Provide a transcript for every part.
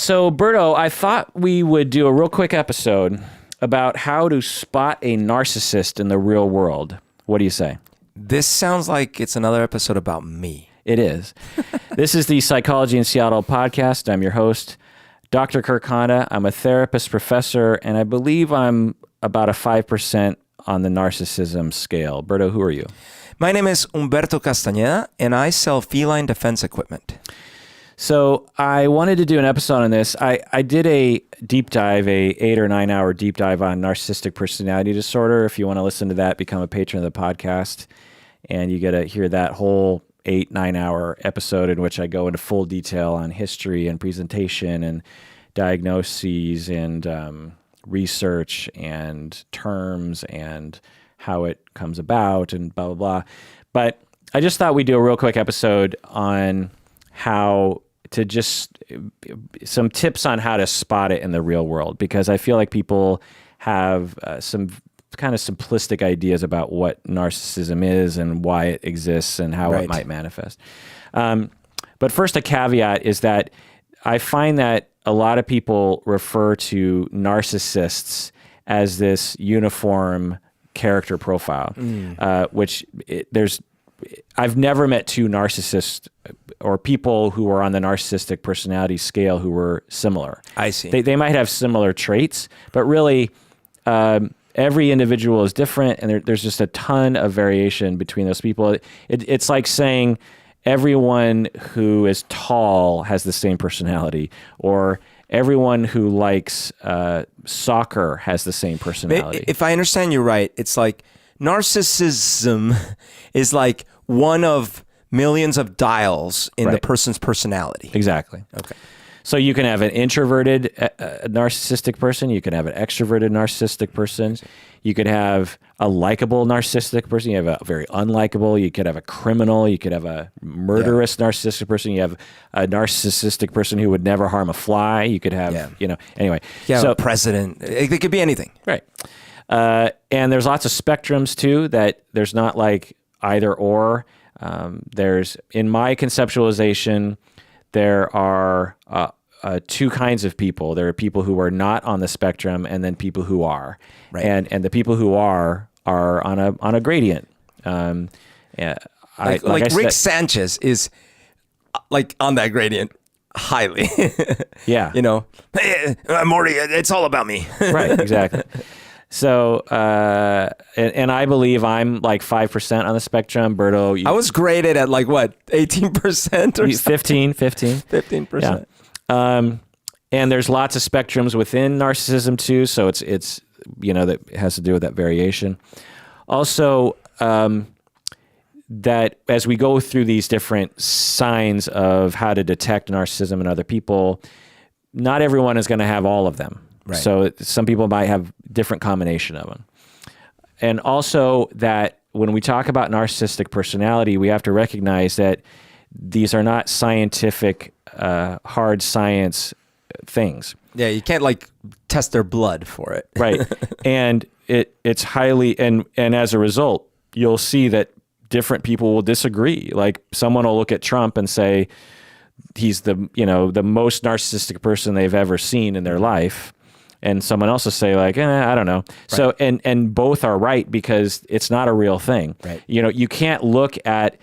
So, Berto, I thought we would do a real quick episode about how to spot a narcissist in the real world. What do you say? This sounds like it's another episode about me. It is. This is the Psychology in Seattle podcast. I'm your host, Dr. Kirk Honda. I'm a therapist professor, and I believe I'm about a 5% on the narcissism scale. Berto, who are you? My name is Humberto Castañeda, and I sell feline defense equipment. So I wanted to do an episode on this. I did a deep dive, a 8 or 9 hour deep dive on narcissistic personality disorder. If you want to listen to that, become a patron of the podcast, and you get to hear that whole 8-9 hour episode in which I go into full detail on history and presentation and diagnoses and research and terms and how it comes about and blah, blah, blah. But I just thought we'd do a real quick episode on how to just some tips on how to spot it in the real world, because I feel like people have some kind of simplistic ideas about what narcissism is and why it exists and how it might manifest. But first, a caveat is that I find that a lot of people refer to narcissists as this uniform character profile, which I've never met two narcissists or people who are on the narcissistic personality scale who were similar. I see. They might have similar traits, but really every individual is different, and there's just a ton of variation between those people. It's like saying everyone who is tall has the same personality, or everyone who likes soccer has the same personality. If I understand you right, it's like narcissism is like one of millions of dials in the person's personality. Exactly. Okay. So you can have an introverted narcissistic person. You can have an extroverted narcissistic person. You could have a likable narcissistic person. You have a very unlikable. You could have a criminal. You could have a murderous narcissistic person. You have a narcissistic person who would never harm a fly. You could have, anyway. Yeah, so, a president. It could be anything. Right. And there's lots of spectrums too, that there's not like either or. There's, in my conceptualization, there are two kinds of people. There are people who are not on the spectrum, and then people who are. Right. And the people who are on a gradient. Like Rick Sanchez is like on that gradient highly. Yeah. Hey, Morty, it's all about me. Right, exactly. So, and I believe I'm like 5% on the spectrum. Berto, I was graded at like what, 18% or 15? 15%. Yeah. And there's lots of spectrums within narcissism too. So it's that has to do with that variation. Also, that as we go through these different signs of how to detect narcissism in other people, not everyone is going to have all of them. Right. So some people might have different combination of them. And also that when we talk about narcissistic personality, we have to recognize that these are not scientific, hard science things. Yeah, you can't like test their blood for it. Right. And it's highly, and as a result, you'll see that different people will disagree. Like someone will look at Trump and say he's the most narcissistic person they've ever seen in their life. And someone else will say like, I don't know. Right. So, and both are right because it's not a real thing. Right. You can't look at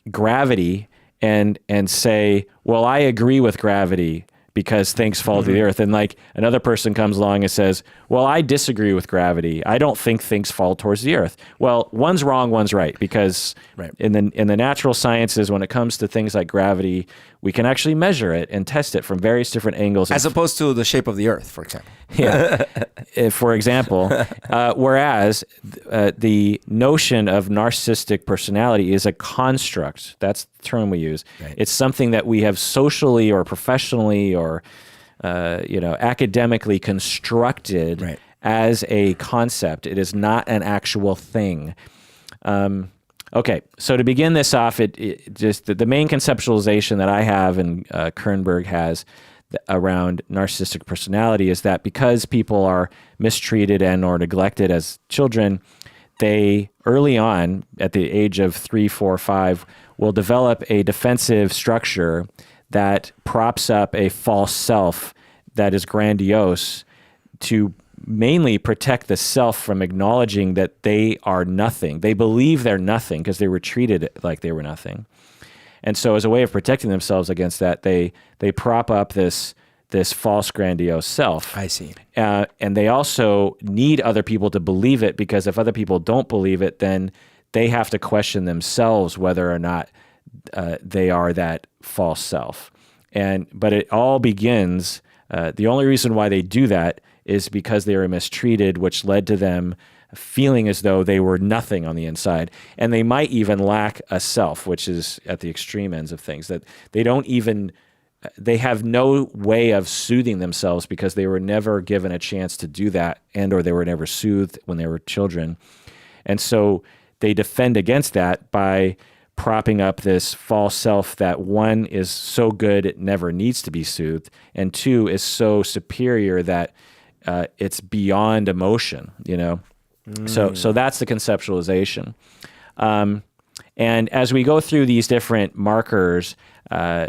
gravity and say, well, I agree with gravity because things fall to the earth. And like another person comes along and says, well, I disagree with gravity. I don't think things fall towards the earth. Well, one's wrong, one's right, because in the natural sciences, when it comes to things like gravity, we can actually measure it and test it from various different angles. As opposed to the shape of the earth, for example. Yeah. For example, whereas the notion of narcissistic personality is a construct. That's the term we use. Right. It's something that we have socially or professionally or academically constructed as a concept. It is not an actual thing. Okay, so to begin this off, it just the main conceptualization that I have and Kernberg has around narcissistic personality is that because people are mistreated and or neglected as children, they early on at the age of 3, 4, 5 will develop a defensive structure that props up a false self that is grandiose to mainly protect the self from acknowledging that they are nothing. They believe they're nothing because they were treated like they were nothing. And so as a way of protecting themselves against that, they prop up this false grandiose self. I see. And they also need other people to believe it, because if other people don't believe it, then they have to question themselves whether or not they are that false self. But it all begins, the only reason why they do that is because they were mistreated, which led to them feeling as though they were nothing on the inside. And they might even lack a self, which is at the extreme ends of things, that they have no way of soothing themselves because they were never given a chance to do that, or they were never soothed when they were children. And so they defend against that by propping up this false self that, one, is so good it never needs to be soothed, and two, is so superior that it's beyond emotion, So that's the conceptualization. And as we go through these different markers,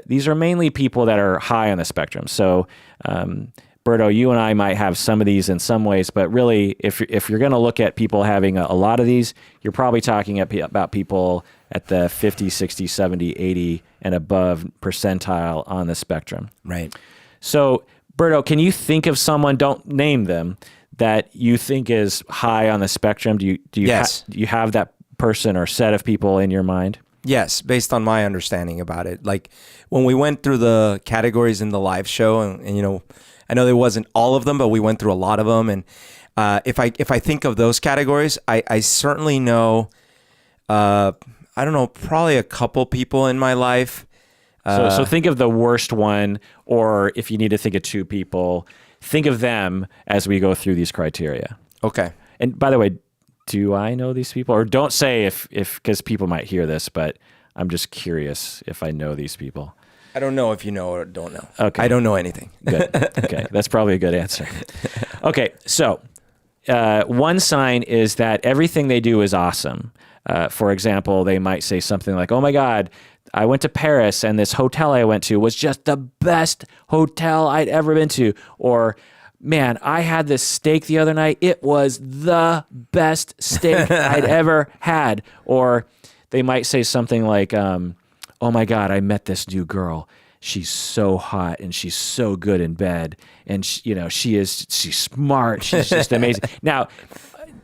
these are mainly people that are high on the spectrum. So, Berto, you and I might have some of these in some ways, but really, if you're going to look at people having a lot of these, you're probably talking about people at the 50, 60, 70, 80, and above percentile on the spectrum. Right. So, Berto, can you think of someone, don't name them, that you think is high on the spectrum? Do you Yes. Do you have that person or set of people in your mind? Yes, based on my understanding about it. Like when we went through the categories in the live show, and I know there wasn't all of them, but we went through a lot of them. And if I think of those categories, I certainly know, I don't know, probably a couple people in my life. So think of the worst one, or if you need to think of two people, think of them as we go through these criteria. Okay. And by the way, do I know these people? Or don't say if because people might hear this, but I'm just curious if I know these people. I don't know if you know or don't know. Okay. I don't know anything. Good. Okay. That's probably a good answer. Okay. So one sign is that everything they do is awesome. For example, they might say something like, "Oh my God, I went to Paris and this hotel I went to was just the best hotel I'd ever been to." Or, "Man, I had this steak the other night. It was the best steak I'd ever had." Or they might say something like, "Oh my God, I met this new girl. She's so hot and she's so good in bed. And she's smart. She's just amazing." Now,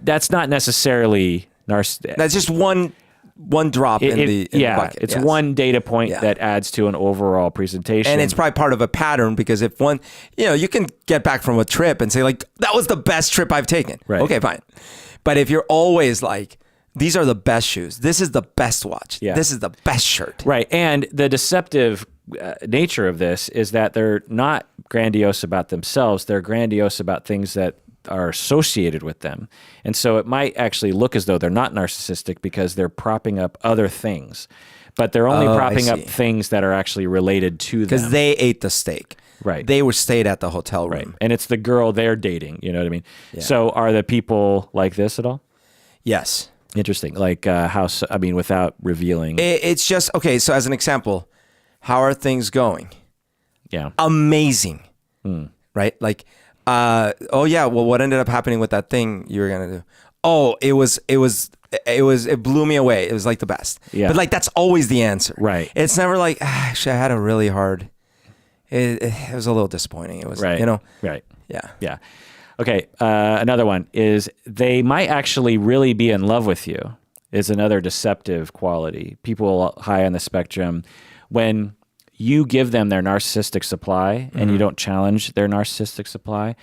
that's not necessarily narcissistic. That's just one drop in the bucket. It's one data point that adds to an overall presentation. And it's probably part of a pattern, because if one, you can get back from a trip and say like, "That was the best trip I've taken." Right. Okay, fine. But if you're always like, "These are the best shoes. This is the best watch. Yeah. This is the best shirt." Right. And the deceptive nature of this is that they're not grandiose about themselves. They're grandiose about things that are associated with them. And so it might actually look as though they're not narcissistic because they're propping up other things, but they're only propping up things that are actually related to them. Because they ate the steak. Right. They were stayed at the hotel room. Right. And it's the girl they're dating. You know what I mean? Yeah. So are the people like this at all? Yes. Interesting. Like without revealing. It's just, okay, so as an example, how are things going? Yeah. Amazing. Right? Like, oh yeah, well, what ended up happening with that thing you were going to do? Oh, it blew me away. It was like the best. Yeah. But like, that's always the answer. Right. It's never like, actually, I had a really hard, it was a little disappointing. It was, right. Right. Yeah. Yeah. Okay. Another one is they might actually really be in love with you, is another deceptive quality. People high on the spectrum, when you give them their narcissistic supply and you don't challenge their narcissistic supply,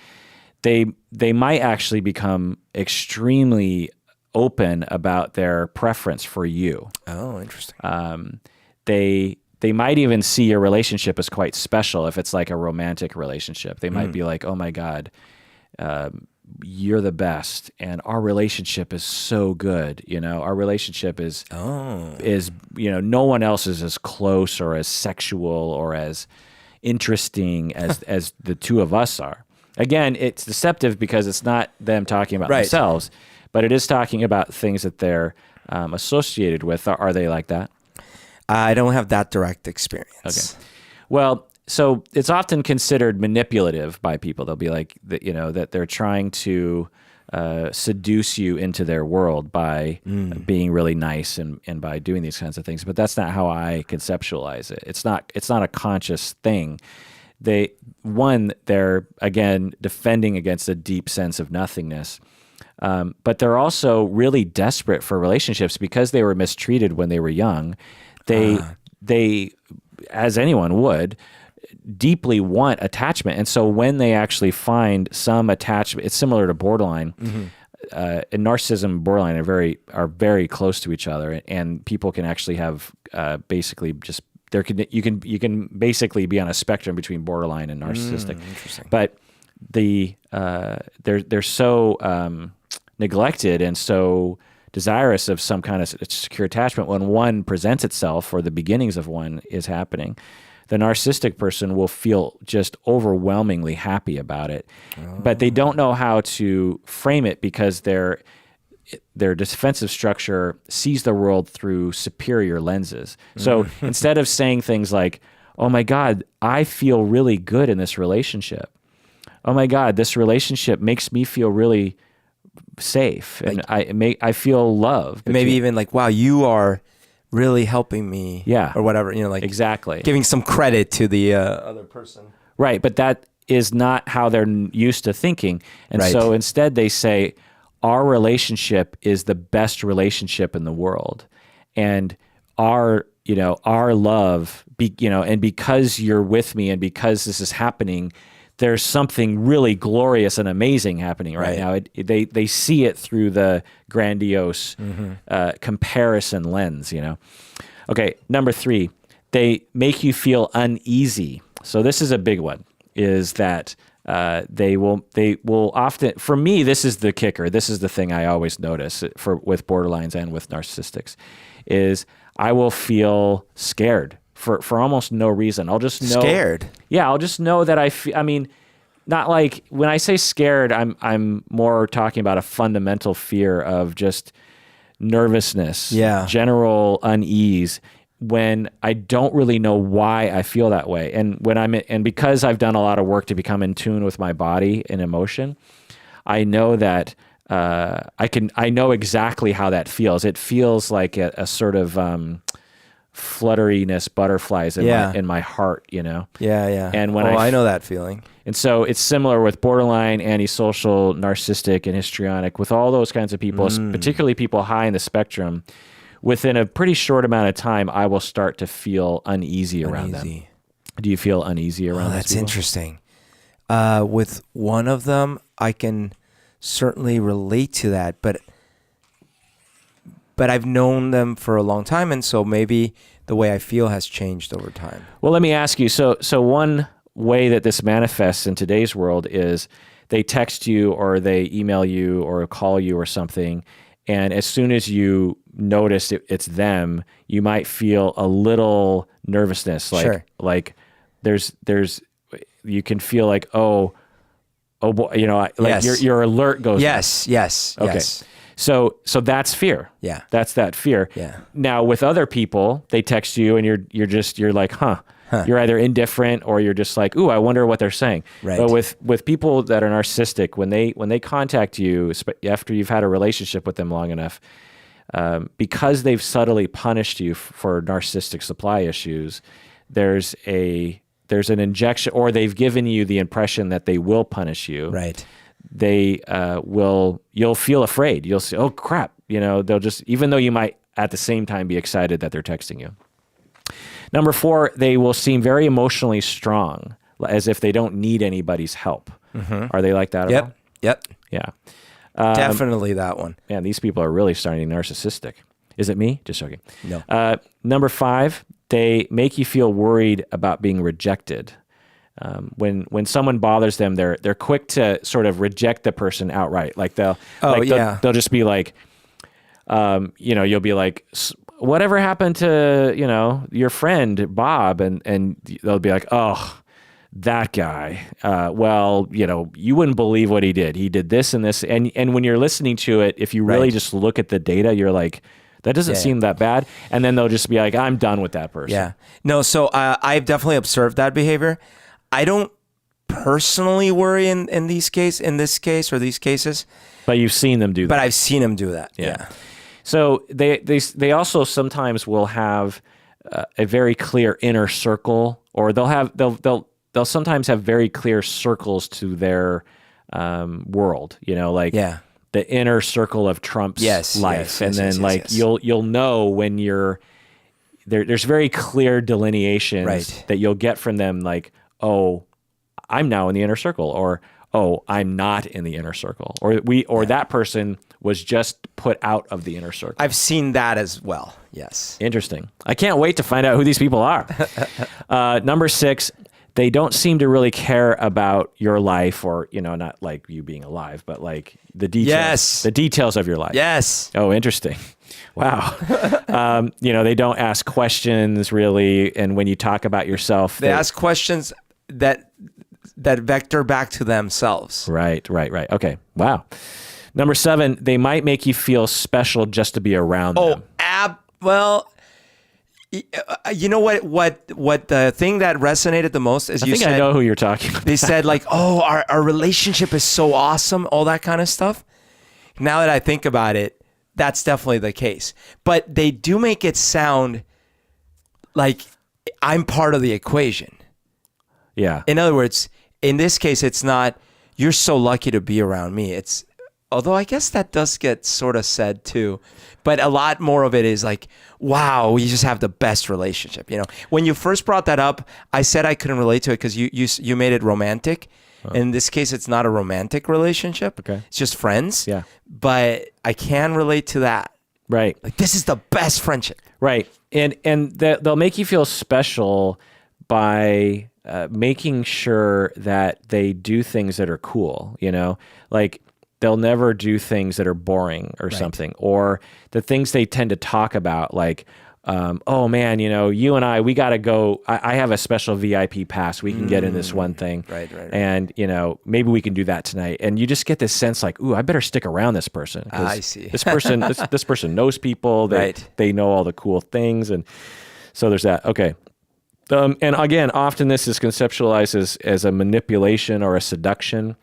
they might actually become extremely open about their preference for you. Oh, interesting. They might even see your relationship as quite special if it's like a romantic relationship. They might be like, "Oh my God, you're the best, and our relationship is so good. Our relationship is no one else is as close or as sexual or as interesting as the two of us are." Again, it's deceptive because it's not them talking about themselves, but it is talking about things that they're associated with. Are they like that? I don't have that direct experience. Okay. Well, so it's often considered manipulative by people. They'll be like, that they're trying to seduce you into their world by being really nice and by doing these kinds of things. But that's not how I conceptualize it. It's not a conscious thing. They're again defending against a deep sense of nothingness. But they're also really desperate for relationships because they were mistreated when they were young. They, as anyone would, deeply want attachment. And so when they actually find some attachment, it's similar to borderline. And narcissism and borderline are very close to each other, and people can actually have basically just you can basically be on a spectrum between borderline and narcissistic. Interesting. But they're so neglected and so desirous of some kind of secure attachment. When one presents itself, or the beginnings of one is happening, the narcissistic person will feel just overwhelmingly happy about it, but they don't know how to frame it because their defensive structure sees the world through superior lenses. So instead of saying things like, "Oh my God, I feel really good in this relationship. Oh my God, this relationship makes me feel really safe, and I feel love." Maybe even like, "Wow, you are really helping me," or whatever, like exactly giving some credit to the other person, right? But that is not how they're used to thinking, and so instead they say, "Our relationship is the best relationship in the world, and our love, and because you're with me, and because this is happening, there's something really glorious and amazing happening right now." They see it through the grandiose comparison lens, Okay, number 3, they make you feel uneasy. So this is a big one, is that they will often, for me, this is the kicker. This is the thing I always notice with borderlines and with narcissistics, is I will feel scared for almost no reason. I'll just know. Scared? Yeah, I'll just know that I mean, not like, when I say scared, I'm more talking about a fundamental fear of just nervousness, general unease, when I don't really know why I feel that way. And because I've done a lot of work to become in tune with my body and emotion, I know that I know exactly how that feels. It feels like a sort of flutteriness, butterflies in my heart, Yeah. And when I know that feeling. And so it's similar with borderline, antisocial, narcissistic, and histrionic. With all those kinds of people, particularly people high in the spectrum, within a pretty short amount of time, I will start to feel uneasy around them. Do you feel uneasy around those That's people? interesting. With one of them, I can certainly relate to that, but I've known them for a long time, and so maybe the way I feel has changed over time. Well, let me ask you. So one way that this manifests in today's world is they text you or they email you or call you or something, and as soon as you notice it's them, you might feel a little nervousness, like there's you can feel like oh boy, your alert goes yes. Okay. Yes. So that's fear. Yeah. That's that fear. Yeah. Now with other people, they text you and you're like, huh. You're either indifferent or you're just like, ooh, I wonder what they're saying. Right. But with people that are narcissistic, when they contact you after you've had a relationship with them long enough, because they've subtly punished you for narcissistic supply issues, there's an injection, or they've given you the impression that they will punish you. Right. You'll feel afraid. You'll say, oh crap, they'll just, even though you might at the same time be excited that they're texting you. Number 4, they will seem very emotionally strong, as if they don't need anybody's help. Are they like that at all? Yep. Yeah. Definitely that one. Man, these people are really starting to be narcissistic. Is it me? Just joking. No. Number 5, they make you feel worried about being rejected. When someone bothers them, they're quick to sort of reject the person outright. Like they'll just be like, you'll be like, whatever happened to your friend Bob, and they'll be like, oh, that guy. Well, you wouldn't believe what he did. He did this and this, and when you're listening to it, if you really just look at the data, you're like, That doesn't seem that bad. And then they'll just be like, I'm done with that person. Yeah. No, so I've definitely observed that behavior. I don't personally worry in this case or these cases. But you've seen them do that. But I've seen them do that. Yeah. So they also sometimes will have a very clear inner circle, or they'll sometimes have very clear circles to their world, like the inner circle of Trump's life. And then you'll know when you're there, there's very clear delineations that you'll get from them, like, oh, I'm now in the inner circle, or, oh, I'm not in the inner circle, or that person was just put out of the inner circle. I've seen that as well. Yes. Interesting. I can't wait to find out who these people are. Number 6, they don't seem to really care about your life, or, not like you being alive, but like the details. Yes. The details of your life. Yes. Oh, interesting. Wow. They don't ask questions really. And when you talk about yourself, they ask questions that vector back to themselves. Right. Okay. Wow. Number 7, they might make you feel special just to be around them. Well, you know what the thing that resonated the most is you said, I know who you're talking about. They said like, oh, our relationship is so awesome, all that kind of stuff. Now that I think about it, that's definitely the case. But they do make it sound like I'm part of the equation. Yeah. In other words, in this case, it's not, you're so lucky to be around me. It's, although I guess that does get sort of said too, but a lot more of it is like, wow, we just have the best relationship. When you first brought that up, I said I couldn't relate to it because you made it romantic. In this case, it's not a romantic relationship. Okay. It's just friends. Yeah. But I can relate to that. Right. Like, this is the best friendship. Right. And they'll make you feel special by making sure that they do things that are cool, like they'll never do things that are boring or something, or the things they tend to talk about, like, oh man, you and we got to go. I have a special VIP pass. We can get in this one thing. Right. And, maybe we can do that tonight. And you just get this sense like, ooh, I better stick around this person. I see. This person, this person knows people. They know all the cool things. And so there's that. Okay. And again, often this is conceptualized as a manipulation or a seduction,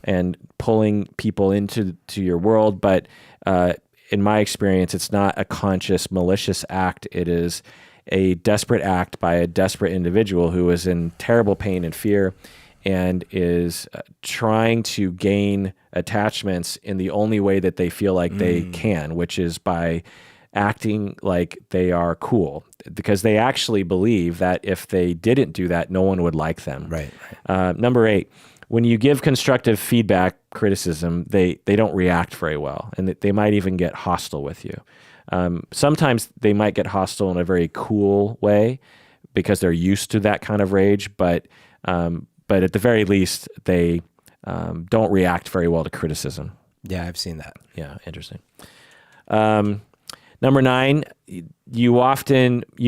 and pulling people into your world. But in my experience, it's not a conscious, malicious act. It is a desperate act by a desperate individual who is in terrible pain and fear, and is trying to gain attachments in the only way that they feel like they can, which is by acting like they are cool, because they actually believe that if they didn't do that, no one would like them. Right. Number 8, when you give constructive feedback, criticism, they don't react very well, and they might even get hostile with you. Sometimes they might get hostile in a very cool way because they're used to that kind of rage, but at the very least, they don't react very well to criticism. Yeah, I've seen that. Yeah, interesting. Number 9, you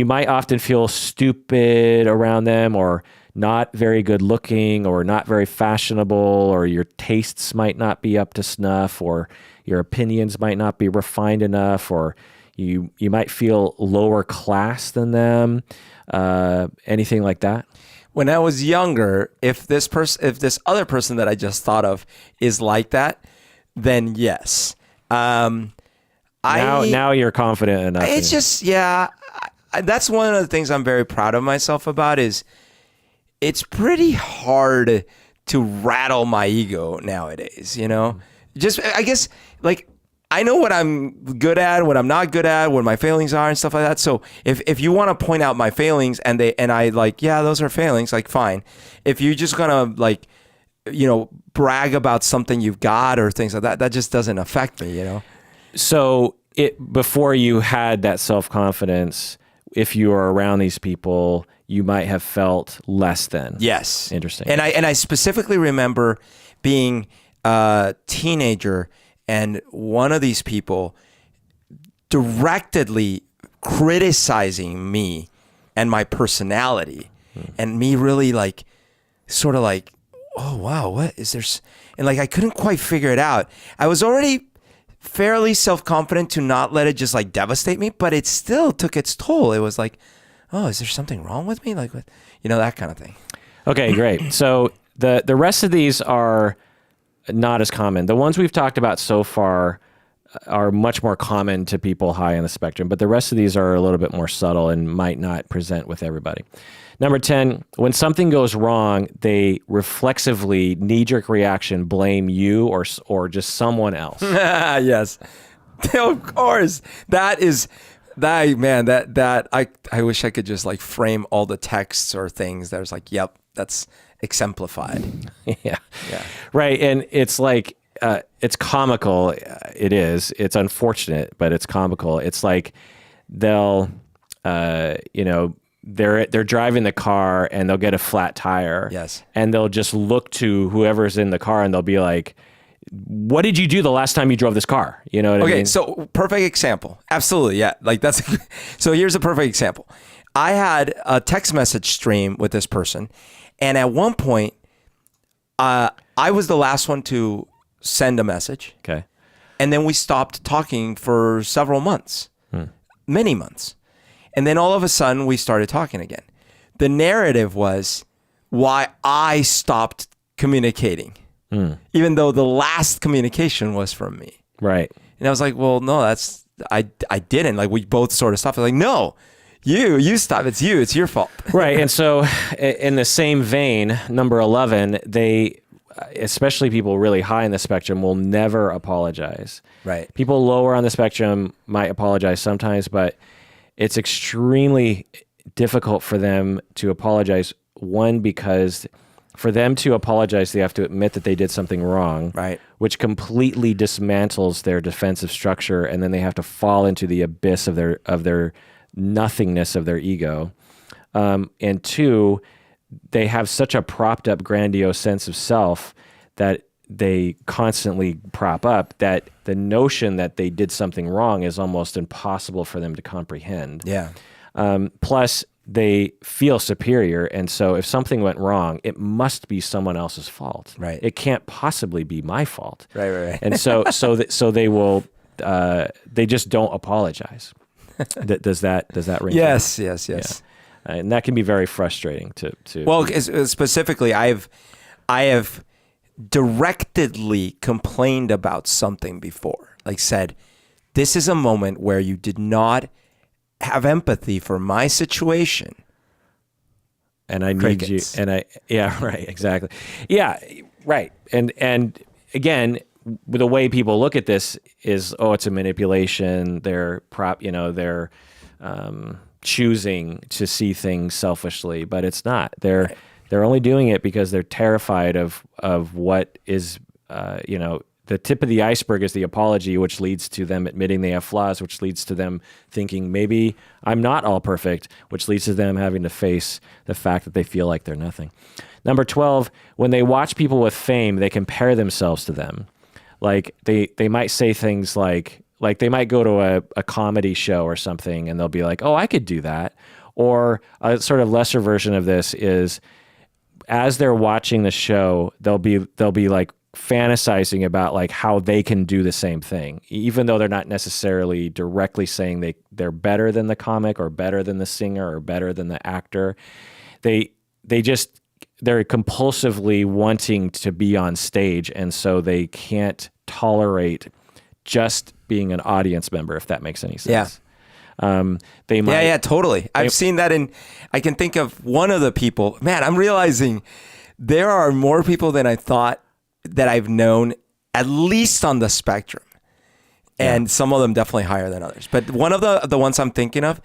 might often feel stupid around them, or not very good looking, or not very fashionable, or your tastes might not be up to snuff, or your opinions might not be refined enough, or you might feel lower class than them. Anything like that? When I was younger, if this other person that I just thought of is like that, then yes. Now you're confident enough. It's just, that's one of the things I'm very proud of myself about, is it's pretty hard to rattle my ego nowadays, Just, I guess, like, I know what I'm good at, what I'm not good at, what my failings are and stuff like that. So if you want to point out my failings and I like, yeah, those are failings, like, fine. If you're just going to, like, brag about something you've got or things like that, that just doesn't affect me, So before you had that self-confidence, if you were around these people, you might have felt less than. Yes. Interesting. And I specifically remember being a teenager, and one of these people directly criticizing me and my personality, and me really like, sort of like, oh wow, what is there? And like, I couldn't quite figure it out. I was already fairly self-confident to not let it just like devastate me, but it still took its toll. It was like, oh, is there something wrong with me? Like, what, that kind of thing. Okay, great. So the rest of these are not as common. The ones we've talked about so far are much more common to people high on the spectrum, but the rest of these are a little bit more subtle and might not present with everybody. Number 10, when something goes wrong, they reflexively, knee-jerk reaction, blame you or just someone else. Yes, of course. I wish I could just like frame all the texts or things. There's like, yep, that's exemplified. Yeah. Right. And it's like, it's comical. It is. It's unfortunate, but it's comical. It's like they'll, they're driving the car and they'll get a flat tire. Yes. And they'll just look to whoever's in the car and they'll be like, what did you do the last time you drove this car? You know what I mean? Okay, so perfect example. Absolutely, yeah. Like that's so here's a perfect example. I had a text message stream with this person, and at one point, I was the last one to send a message. Okay. And then we stopped talking for several months, many months. And then all of a sudden we started talking again. The narrative was why I stopped communicating, even though the last communication was from me. Right. And I was like, well, no, I didn't. Like we both sort of stopped. Like, no, you stop. It's you. It's your fault. Right. And so in the same vein, number 11, especially people really high in the spectrum, will never apologize. Right. People lower on the spectrum might apologize sometimes, but it's extremely difficult for them to apologize. One, because for them to apologize, they have to admit that they did something wrong, right? Which completely dismantles their defensive structure, and then they have to fall into the abyss of their nothingness of their ego. And two, they have such a propped up, grandiose sense of self that they constantly prop up that the notion that they did something wrong is almost impossible for them to comprehend. Yeah. Plus, they feel superior, and so if something went wrong, it must be someone else's fault. Right. It can't possibly be my fault. Right. And so they will. They just don't apologize. Does that ring? Yes. Yeah. And that can be very frustrating to. Well, specifically, I have directly complained about something before, like said, this is a moment where you did not have empathy for my situation. And I Crickets. need you. Yeah, right. Exactly. Yeah, right. And again, the way people look at this is, oh, it's a manipulation. They're choosing to see things selfishly, but it's not. They're only doing it because they're terrified of what is, the tip of the iceberg is the apology, which leads to them admitting they have flaws, which leads to them thinking maybe I'm not all perfect, which leads to them having to face the fact that they feel like they're nothing. Number 12, when they watch people with fame, they compare themselves to them. Like they might say things like they might go to a comedy show or something and they'll be like, oh, I could do that. Or a sort of lesser version of this is, as they're watching the show, they'll be like fantasizing about like how they can do the same thing, even though they're not necessarily directly saying they're better than the comic or better than the singer or better than the actor. They're compulsively wanting to be on stage, and so they can't tolerate just being an audience member, if that makes any sense. Yeah. They might. Yeah, totally. I've seen that I can think of one of the people, man, I'm realizing there are more people than I thought that I've known, at least on the spectrum. And some of them definitely higher than others. But one of the ones I'm thinking of,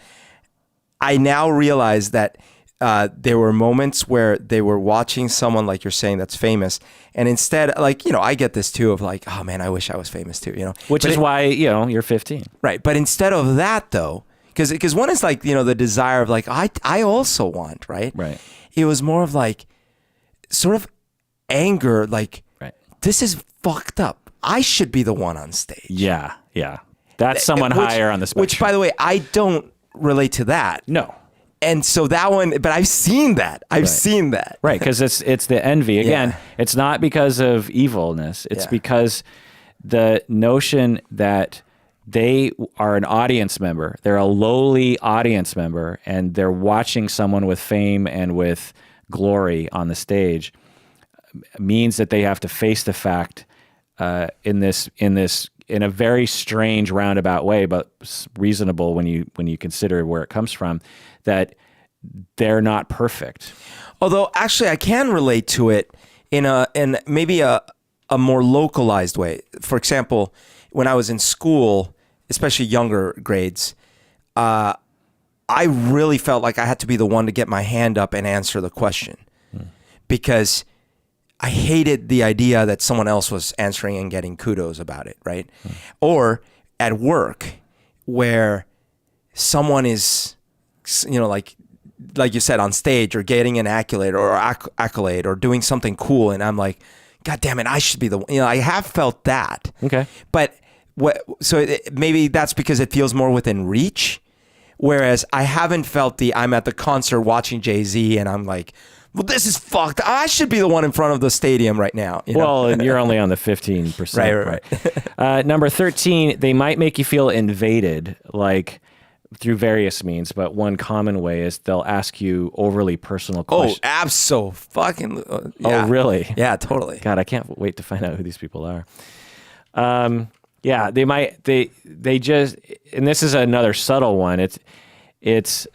I now realize that there were moments where they were watching someone, like you're saying, that's famous. And instead, like, I get this too of like, oh man, I wish I was famous too, Which is why, you're 15. Right. But instead of that though, because one is like, the desire of like, I also want, right? Right. It was more of like, sort of anger, like, right. This is fucked up. I should be the one on stage. Yeah. That's someone higher on the spectrum. Which, by the way, I don't relate to that. No. And so that one, but I've seen that. I've seen that. Right, because it's the envy. Again, it's not because of evilness. It's because the notion that they are an audience member, they're a lowly audience member, and they're watching someone with fame and with glory on the stage, means that they have to face the fact in a very strange roundabout way, but reasonable when you consider where it comes from, that they're not perfect. Although actually I can relate to it in maybe a more localized way. For example, when I was in school, especially younger grades, I really felt like I had to be the one to get my hand up and answer the question because I hated the idea that someone else was answering and getting kudos about it, right? Or at work where someone is, like you said, on stage or getting an accolade or doing something cool. And I'm like, God damn it, I should be the one. I have felt that. Okay. But maybe that's because it feels more within reach. Whereas I haven't felt I'm at the concert watching Jay-Z and I'm like, well, this is fucked. I should be the one in front of the stadium right now. Well, and you're only on the 15%. Right. Number 13, they might make you feel invaded, like through various means, but one common way is they'll ask you overly personal questions. Oh, absolutely. Oh, really? Yeah, totally. God, I can't wait to find out who these people are. Yeah, they just, and this is another subtle one. It's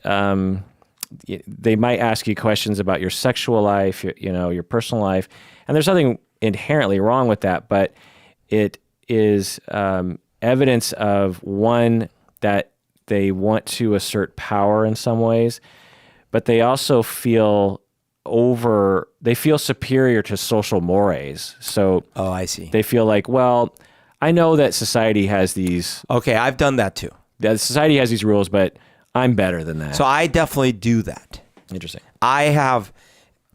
they might ask you questions about your sexual life, your personal life, and there's nothing inherently wrong with that, but it is evidence of one that they want to assert power in some ways, but they also feel superior to social mores. So, oh, I see. They feel like, well, I know that society has these. Okay, I've done that too. That society has these rules, but I'm better than that. So I definitely do that. Interesting. I have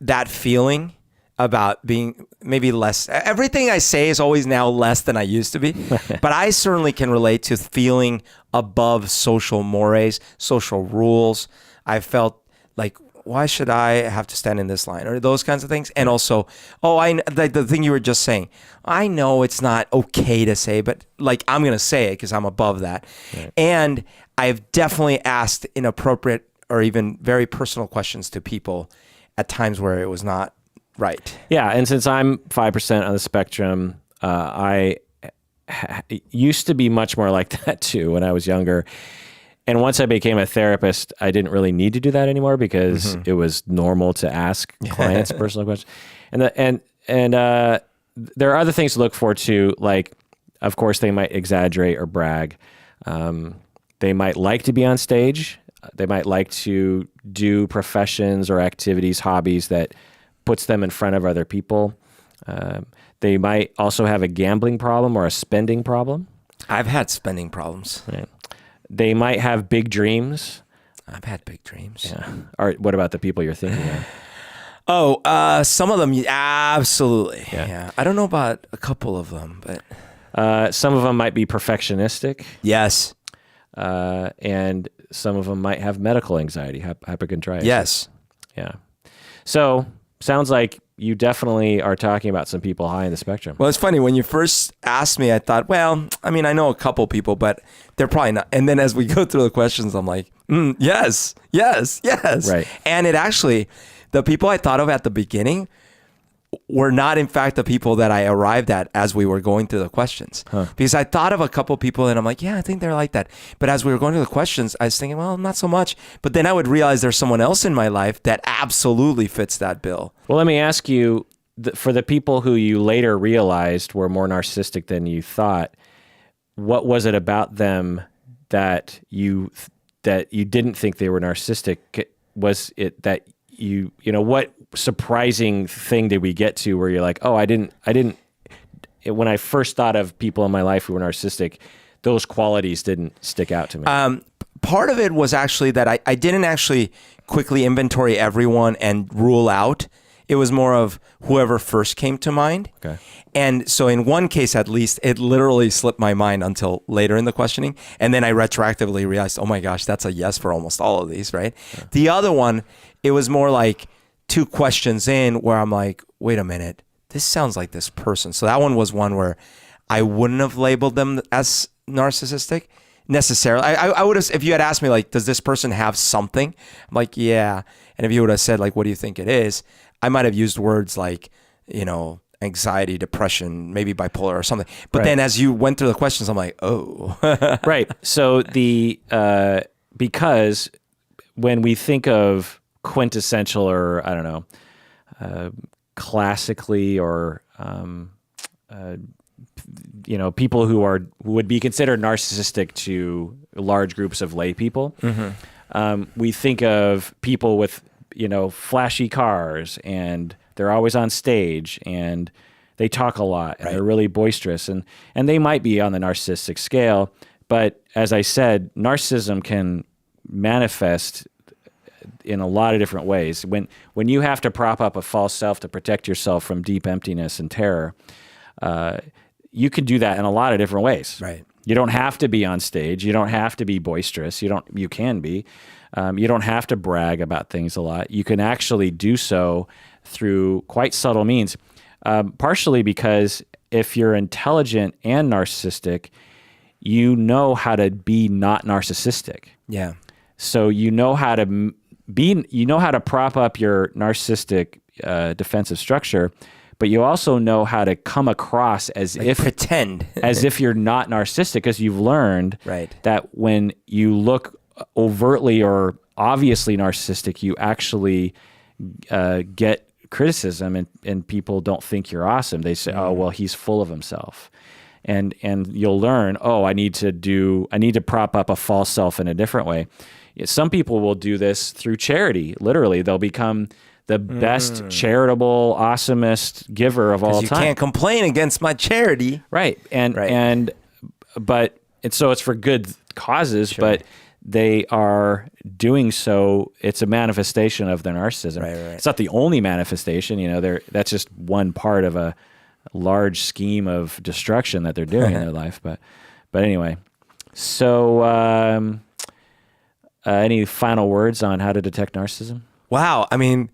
that feeling about being maybe less. Everything I say is always now less than I used to be. But I certainly can relate to feeling above social mores, social rules. I felt like, why should I have to stand in this line, or those kinds of things? And also, like the thing you were just saying, I know it's not okay to say, but like I'm going to say it because I'm above that. Right. And I've definitely asked inappropriate or even very personal questions to people at times where it was not right. Yeah, and since I'm 5% on the spectrum, I used to be much more like that too when I was younger. And once I became a therapist, I didn't really need to do that anymore because it was normal to ask clients personal questions. And there are other things to look for too. Like, of course, they might exaggerate or brag. They might like to be on stage. They might like to do professions or activities, hobbies that puts them in front of other people. They might also have a gambling problem or a spending problem. I've had spending problems. Right. They might have big dreams. I've had big dreams. Yeah. Or what about the people you're thinking of? Oh, some of them, absolutely. Yeah. I don't know about a couple of them, but... some of them might be perfectionistic. Yes. And some of them might have medical anxiety, hypochondriasis. Yes. Yeah. So, sounds like you definitely are talking about some people high in the spectrum. Well, it's funny. When you first asked me, I thought, well, I mean, I know a couple people, but they're probably not. And then as we go through the questions, I'm like, yes. Right. And it actually, the people I thought of at the beginning were not, in fact, the people that I arrived at as we were going through the questions. Because I thought of a couple people and I'm like, yeah, I think they're like that. But as we were going through the questions, I was thinking, well, not so much. But then I would realize there's someone else in my life that absolutely fits that bill. Well, let me ask you, for the people who you later realized were more narcissistic than you thought, what was it about them that you didn't think they were narcissistic? Was it that what surprising thing did we get to where you're like, oh, I didn't, when I first thought of people in my life who were narcissistic, those qualities didn't stick out to me? Part of it was actually that I didn't actually quickly inventory everyone and rule out. It was more of whoever first came to mind. Okay. And so in one case, at least, it literally slipped my mind until later in the questioning. And then I retroactively realized, oh my gosh, that's a yes for almost all of these, right? Yeah. The other one, it was more like 2 questions in where I'm like, wait a minute, this sounds like this person. So that one was one where I wouldn't have labeled them as narcissistic necessarily. I would have, if you had asked me, like, does this person have something? I'm like, yeah. And if you would have said, like, what do you think it is? I might have used words like, anxiety, depression, maybe bipolar or something. But then as you went through the questions, I'm like, oh. Right. So because when we think of quintessential or, I don't know, classically or, people who would be considered narcissistic to large groups of lay people, we think of people with, flashy cars, and they're always on stage, and they talk a lot, and they're really boisterous, and they might be on the narcissistic scale. But as I said, narcissism can manifest in a lot of different ways. When you have to prop up a false self to protect yourself from deep emptiness and terror, you can do that in a lot of different ways. Right. You don't have to be on stage. You don't have to be boisterous. You can be. You don't have to brag about things a lot. You can actually do so through quite subtle means, partially because if you're intelligent and narcissistic, you know how to be not narcissistic. Yeah. So you know how to prop up your narcissistic defensive structure, but you also know how to come across as if pretend as if you're not narcissistic, because you've learned that when you look overtly or obviously narcissistic, you actually get criticism, and people don't think you're awesome. They say, "Oh, well, he's full of himself," and you'll learn, "Oh, I need to prop up a false self in a different way." Some people will do this through charity. Literally, they'll become the best charitable, awesomest giver of all time. You can't complain against my charity. Right. And so it's for good causes, but they are doing so. It's a manifestation of their narcissism. Right. It's not the only manifestation, that's just one part of a large scheme of destruction that they're doing in their life. But anyway, so, any final words on how to detect narcissism? Wow. I mean,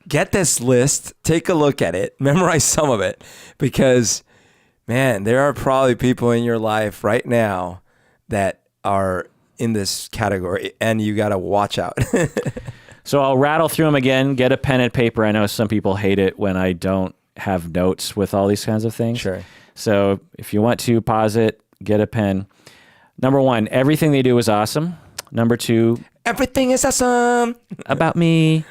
get this list, take a look at it, memorize some of it, because, man, there are probably people in your life right now that are in this category, and you got to watch out. So I'll rattle through them again, get a pen and paper. I know some people hate it when I don't have notes with all these kinds of things. Sure. So if you want to pause it, get a pen. Number 1, everything they do is awesome. Number 2, everything is awesome about me.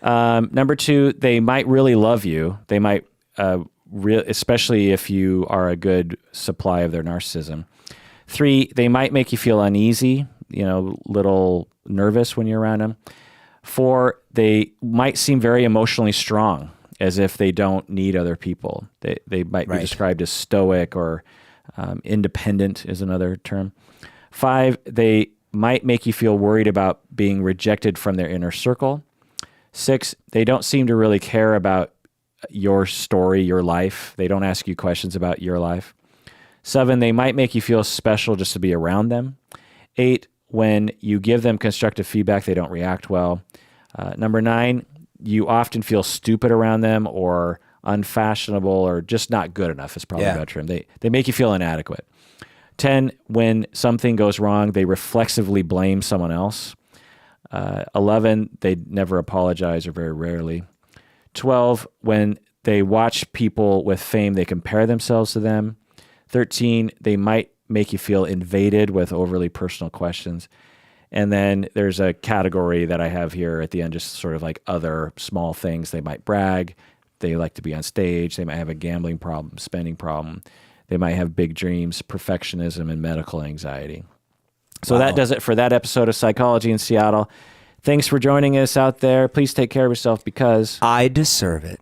Number 2, they might really love you. They might, especially if you are a good supply of their narcissism. 3, they might make you feel uneasy, little nervous when you're around them. 4, they might seem very emotionally strong, as if they don't need other people. They might be described as stoic, or independent is another term. 5, they might make you feel worried about being rejected from their inner circle. 6, they don't seem to really care about your story, your life. They don't ask you questions about your life. 7, they might make you feel special just to be around them. 8, when you give them constructive feedback, they don't react well. Number 9, you often feel stupid around them, or unfashionable, or just not good enough is probably a better term. They make you feel inadequate. 10, when something goes wrong, they reflexively blame someone else. 11, they never apologize, or very rarely. 12, when they watch people with fame, they compare themselves to them. 13, they might make you feel invaded with overly personal questions. And then there's a category that I have here at the end, just sort of like other small things. They might brag. They like to be on stage. They might have a gambling problem, spending problem. They might have big dreams, perfectionism, and medical anxiety. So that does it for that episode of Psychology in Seattle. Thanks for joining us out there. Please take care of yourself, because I deserve it.